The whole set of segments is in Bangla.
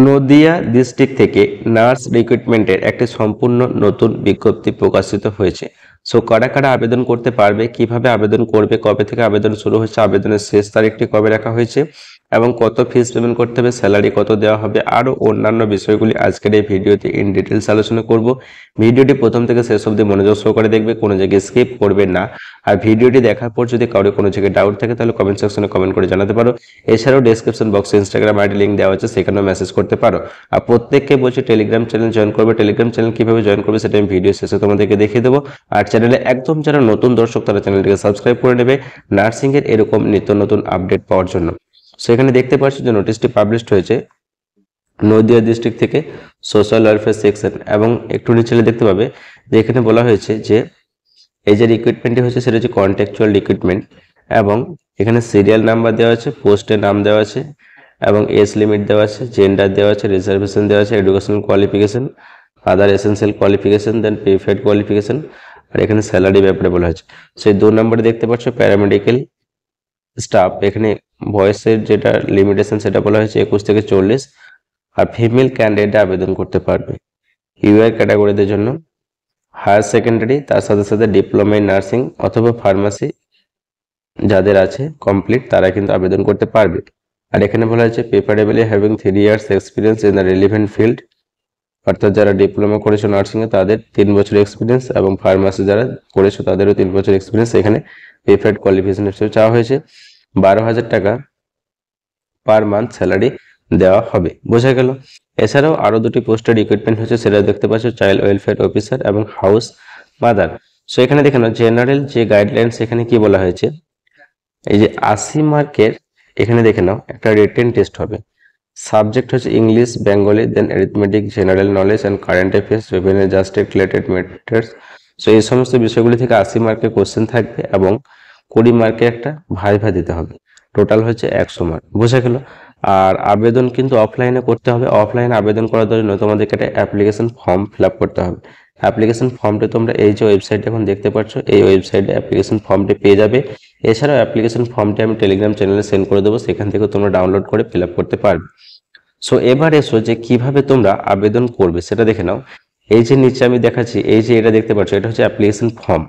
নদিয়া ডিস্ট্রিক্ট থেকে নার্স রিক্রুটমেন্টের একটি সম্পূর্ণ নতুন বিজ্ঞপ্তি প্রকাশিত হয়েছে। সো কারা কারা আবেদন করতে পারবে, কিভাবে আবেদন করবে, কবে থেকে আবেদন শুরু হচ্ছে, আবেদনের শেষ তারিখটি কবে রাখা হয়েছে এবং কত ফিস পেমেন্ট করতে হবে, স্যালারি কত দেওয়া হবে, আরও অন্যান্য বিষয়গুলি আজকের এই ভিডিওতে ইন ডিটেলস আলোচনা করব। ভিডিওটি প্রথম থেকে শেষ অবধি মনোযোগ সহকারে দেখবে, কোনো জায়গায় স্কিপ করবে না। আর ভিডিওটি দেখার পর যদি কারো কোনো জায়গায় ডাউট থাকে তাহলে কমেন্ট সেকশনে কমেন্ট করে জানাতে পারো। এছাড়াও ডেসক্রিপশন বক্সে ইনস্টাগ্রাম আইডি লিঙ্ক দেওয়া আছে, সেখানেও মেসেজ করতে পারো। আর প্রত্যেককে বলছি টেলিগ্রাম চ্যানেল জয়েন করবে। টেলিগ্রাম চ্যানেল কিভাবে জয়েন করবে সেটা আমি ভিডিও শেষে তোমাদেরকে দেখিয়ে দেবো। আর চ্যানেলে একদম যারা নতুন দর্শক তারা চ্যানেলটিকে সাবস্ক্রাইব করে নেবে নার্সিং এর এরকম নিত্য নতুন আপডেট পাওয়ার জন্য। সেখানে দেখতে পাচ্ছ যে নোটিশটি পাবলিশড হয়েছে নদিয়া ডিস্ট্রিক্ট থেকে সোশ্যাল ওয়েলফেয়ার সেকশন, এবং একটু নিচে দেখতে পাবে যে এখানে বলা হয়েছে যে এই যে রিক্রুটমেন্টটি হচ্ছে সেটা হচ্ছে কন্ট্রাকচুয়াল রিক্রুটমেন্ট, এবং এখানে সিরিয়াল নাম্বার দেওয়া আছে, পোস্টের নাম দেওয়া আছে, এবং এজ লিমিট দেওয়া আছে, জেন্ডার দেওয়া আছে, রিজার্ভেশন দেওয়া আছে, educational qualification, other essential qualification, then preferred qualification, আর এখানে স্যালারি ব্যাপারে বলা হয়েছে। সেই 2 নম্বরে দেখতে পাচ্ছ প্যারামেডিক্যাল স্টাফ, এখানে বয়সের যেটা লিমিটেশন সেটা বলা হয়েছে 21 থেকে 40, আর ফিমেল ক্যান্ডিডেট আবেদন করতে পারবে। ইউআর ক্যাটাগরিদের জন্য হায়ার সেকেন্ডারি, তার সাথে সাথে ডিপ্লোমা ইন নার্সিং অথবা ফার্মাসি যাদের আছে কমপ্লিট তারা কিন্তু আবেদন করতে পারবে। আর এখানে বলা হয়েছে preferably having 3 years experience in the relevant field, অর্থাৎ যারা ডিপ্লোমা করেছো নার্সিংয়ে তাদের 3 বছর এক্সপিরিয়েন্স, এবং ফার্মাসি যারা করেছো তাদেরও 3 বছর এক্সপিরিয়েন্স। এখানে প্রিফার্ড কোয়ালিফিকেশন হিসেবে চাওয়া হয়েছে। 12,000 টাকা পার মান্থ স্যালারি দেওয়া হবে। বোঝা গেল। এছাড়াও আরো দুটি পোস্টের রিক্রুটমেন্ট হচ্ছে, সেটা দেখতে পাচ্ছ চাইল্ড ওয়েলফেয়ার অফিসার এবং হাউস মাদার। সো এখানে দেখে নাও জেনারেল যে গাইডলাইন্স এখানে কি বলা হয়েছে, এই যে 80 মার্কের এখানে দেখে নাও একটা রিটেন টেস্ট হবে। সাবজেক্ট হচ্ছে English, Bengali, then arithmetic, general knowledge and current affairs, revenue justice related matters. So এই সমস্ত বিষয়গুলি থেকে 80 মার্কের কোশ্চেন থাকবে, এবং 20 মার্কের একটা ভাইভা দিতে হবে। টোটাল হচ্ছে 100 মার্ক। বোঝা গেল। আর আবেদন কিন্তু অফলাইনে করতে হবে। অফলাইনে আবেদন করার জন্য তোমাদেরকে একটা অ্যাপ্লিকেশন ফর্ম ফিল আপ করতে হবে। অ্যাপ্লিকেশন ফর্মটি তোমরা এই যে ওয়েবসাইটে এখন দেখতে পাচ্ছ, এই ওয়েবসাইটে অ্যাপ্লিকেশন ফর্মটি পেয়ে যাবে। এছাড়াও অ্যাপ্লিকেশন ফর্মটি আমি টেলিগ্রাম চ্যানেলে সেন্ড করে দেবো, সেখান থেকে তোমরা ডাউনলোড করে ফিল আপ করতে পারবে। সো এবার এসো যে কিভাবে তোমরা আবেদন করবে সেটা দেখে নাও। এই যে নিচে আমি দেখাচ্ছি, এই যে এটা দেখতে পাচ্ছ, এটা হচ্ছে অ্যাপ্লিকেশন ফর্ম।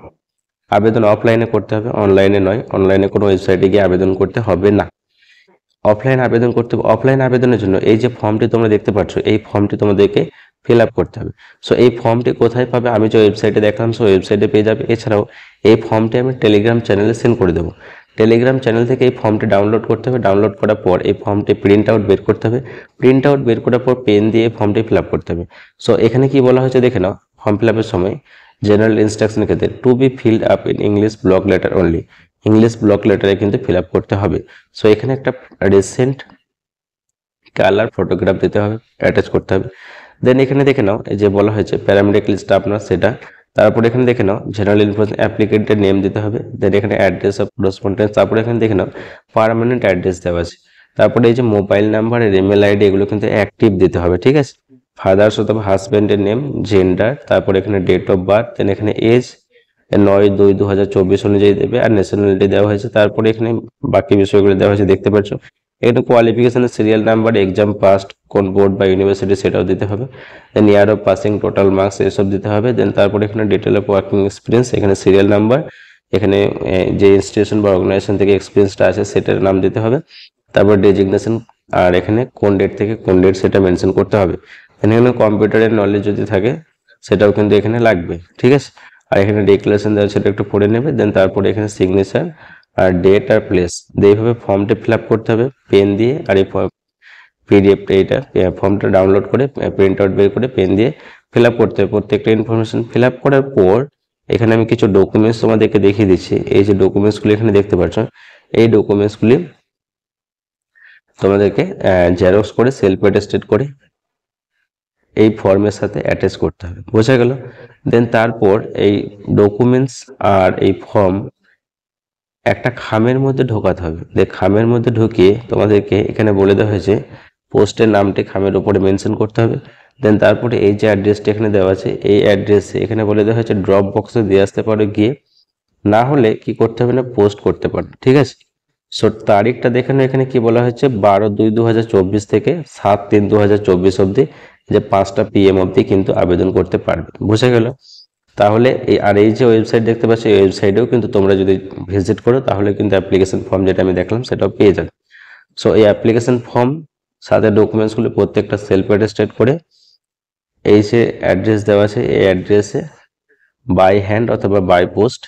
আবেদন অফলাইনে করতে হবে, অনলাইনে নয়। অনলাইনে কোনো ওয়েবসাইটে গিয়ে আবেদন করতে হবে না, অফলাইন আবেদন করতে হবে। অফলাইন আবেদনের জন্য এই যে ফর্মটি তোমরা দেখতে পাচ্ছ, এই ফর্মটি তোমাদেরকে ফিল আপ করতে হবে। সো এই ফর্মটি কোথায় পাবে, আমি যে ওয়েবসাইটে দেখলাম সো ওয়েবসাইটে পেয়ে যাবে। এছাড়াও এই ফর্মটি আমি টেলিগ্রাম চ্যানেলে সেন্ড করে দেবো। টেলিগ্রাম চ্যানেল থেকে এই ফর্মটি ডাউনলোড করতে হবে। ডাউনলোড করার পর এই ফর্মটি প্রিন্ট আউট বের করতে হবে। প্রিন্ট আউট বের করার পর পেন দিয়ে ফর্মটি ফিল আপ করতে হবে। সো এখানে কি বলা হয়েছে দেখে নাও, ফর্ম ফিল আপের সময় জেনারেল ইনস্ট্রাকশনের ক্ষেত্রে to be filled up in English block letter only, English block লেটারে কিন্তু ফিল আপ করতে হবে। সো এখানে একটা রিসেন্ট কালার ফটোগ্রাফ দিতে হবে, অ্যাটাচ করতে হবে। দেন এখানে দেখে নাও এই যে বলা হয়েছে প্যারামেডিক্যাল স্টাফ নার্স সেটা। তারপর এখানে দেখে নাও জেনারেল ইনফরমেশন অ্যাপ্লিকেন্টের নেম দিতে হবে। দেন এখানে অ্যাড্রেস অফ করেসপন্ডেন্স। তারপরে এখানে দেখে নাও পার্মানেন্ট অ্যাড্রেস দেওয়া আছে। তারপরে এই যে মোবাইল নাম্বার আর ইমেল আইডি এগুলো কিন্তু অ্যাক্টিভ দিতে হবে, ঠিক আছে। ফাদার্স অথবা হাজব্যান্ডের নেম, জেন্ডার, তারপরে এখানে ডেট অফ বার্থ, দেন এখানে এজ 9/2/2024 অনুযায়ী দেবে, আর ন্যাশনালিটি দেওয়া হয়েছে। তারপরে এখানে বাকি বিষয়গুলো দেওয়া হয়েছে দেখতে পাচ্ছ। এখানে কোয়ালিফিকেশনের সিরিয়াল নাম্বার, এক্সাম পাস্ট, কোন বোর্ড বা ইউনিভার্সিটি সেটাও দিতে হবে। Then year of passing, total marks এসব দিতে হবে। দেন তারপরে এখানে ডিটেল অফ ওয়ার্কিং এক্সপিরিয়েন্স, এখানে সিরিয়াল নাম্বার, এখানে যে ইনস্টিটিউশন বা অর্গানাইজেশন থেকে এক্সপিরিয়েন্সটা আছে সেটার নাম দিতে হবে। তারপর ডেজিগনেশন, আর এখানে কোন ডেট থেকে কোন ডেট সেটা মেনশন করতে হবে। এখানে কম্পিউটারের নলেজ যদি থাকে সেটাও কিন্তু এখানে লাগবে, ঠিক আছে। আর এখানে ডিক্লারেশন দেওয়া সেটা একটু পড়ে নেবে। দেন তারপরে এখানে সিগনেচার আর ডেট আর প্লেস, এইভাবে ফর্মটি ফিল আপ করতে হবে পেন দিয়ে। আর এই পিডিএফটা, এইটা ফর্মটা ডাউনলোড করে প্রিন্ট আউট বের করে পেন দিয়ে ফিল আপ করতে হবে। প্রত্যেকটা ইনফরমেশন ফিল আপ করার পর এখানে আমি কিছু ডকুমেন্টস তোমাদেরকে দেখিয়ে দিচ্ছি। এই যে ডকুমেন্টসগুলি এখানে দেখতে পাচ্ছ, এই ডকুমেন্টসগুলি তোমাদেরকে জেরক্স করে সেলফ অ্যাটেস্টেড করে এই ফর্মের সাথে অ্যাটাচ করতে হবে। বোঝা গেল। দেন তারপর এই ডকুমেন্টস আর এই ফর্ম একটা খামের মধ্যে ঢোকাতে হবে। খামের মধ্যে ঢুকিয়ে তোমাদেরকে এখানে বলে দেওয়া হয়েছে পোস্টের নামটি খামের উপরে মেনশন করতে হবে। দেন তারপরে এই যে অ্যাড্রেসটা এখানে দেওয়া আছে, এই অ্যাড্রেসে এখানে বলে দেওয়া হয়েছে ড্রপ বক্সে দিয়ে আসতে পারো গিয়ে, না হলে কি করতে হবে না পোস্ট করতে পারো, ঠিক আছে। সো তারিখটা দেখে নাও, এখানে কি বলা হয়েছে 12/2/2024 থেকে 7/3/2024 অবধি, যে 5টা PM অবধি কিন্তু আবেদন করতে পারবে। বুঝে গেল? তাহলে এই যে ওয়েবসাইট দেখতে পাচ্ছ, এই ওয়েবসাইটেও কিন্তু তোমরা যদি ভিজিট করো তাহলে কিন্তু অ্যাপ্লিকেশন ফর্ম যেটা আমি দেখলাম সেটাও পেয়ে যাবে। সো এই অ্যাপ্লিকেশন ফর্ম সাথে ডকুমেন্টসগুলো প্রত্যেকটা সেলফ অ্যাটেস্টেড করে এই যে অ্যাড্রেস দেওয়া আছে, এই অ্যাড্রেসে বাই হ্যান্ড অথবা বাই পোস্ট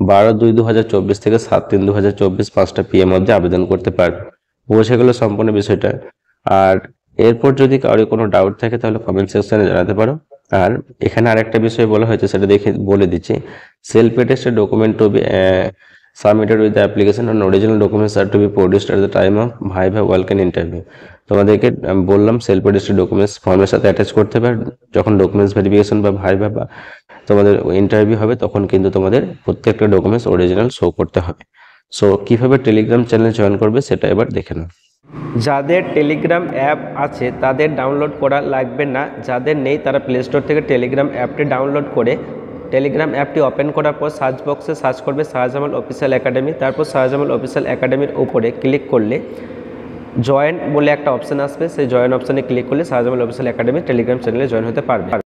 12/2/2024 থেকে 7/3/2024 5টা PM অবধি আবেদন করতে পারবে। বুঝে গেল সম্পূর্ণ বিষয়টা। আর এরপর যদি কারো কোনো ডাউট থাকে তাহলে কমেন্ট সেকশনে জানাতে পারো। আর এখানে আরেকটা বিষয় বলা হয়েছে, সেটা দেখে বলে দিচ্ছি। Self attested document to be submitted with the application and original documents are to be produced at the time of viva welcome interview। তোমাদেরকে বললাম সেলফ অ্যাটেস্টেড ডকুমেন্টস ফর্মের সাথে অ্যাটাচ করতে হবে। যখন ডকুমেন্টস ভেরিফিকেশন বা ভাইভা বা তোমাদের ইন্টারভিউ হবে তখন কিন্তু তোমাদের প্রত্যেকটা ডকুমেন্টস অরিজিনাল শো করতে হবে। সো কিভাবে টেলিগ্রাম চ্যানেল জয়েন করবে সেটা এবার দেখে নাও। যাদের টেলিগ্রাম অ্যাপ আছে তাদের ডাউনলোড করা লাগবে না, যাদের নেই তারা প্লে স্টোর থেকে টেলিগ্রাম অ্যাপটি ডাউনলোড করে টেলিগ্রাম অ্যাপটি ওপেন করার পর সার্চ বক্সে সার্চ করবে শাহজামাল অফিসিয়াল একাডেমি। তারপর শাহজামাল অফিসিয়াল একাডেমির উপরে ক্লিক করলে জয়েন বলে একটা অপশান আসবে, সেই জয়েন অপশানে ক্লিক করলে শাহজামাল অফিসিয়াল একাডেমি টেলিগ্রাম চ্যানেলে জয়েন হতে পারবে।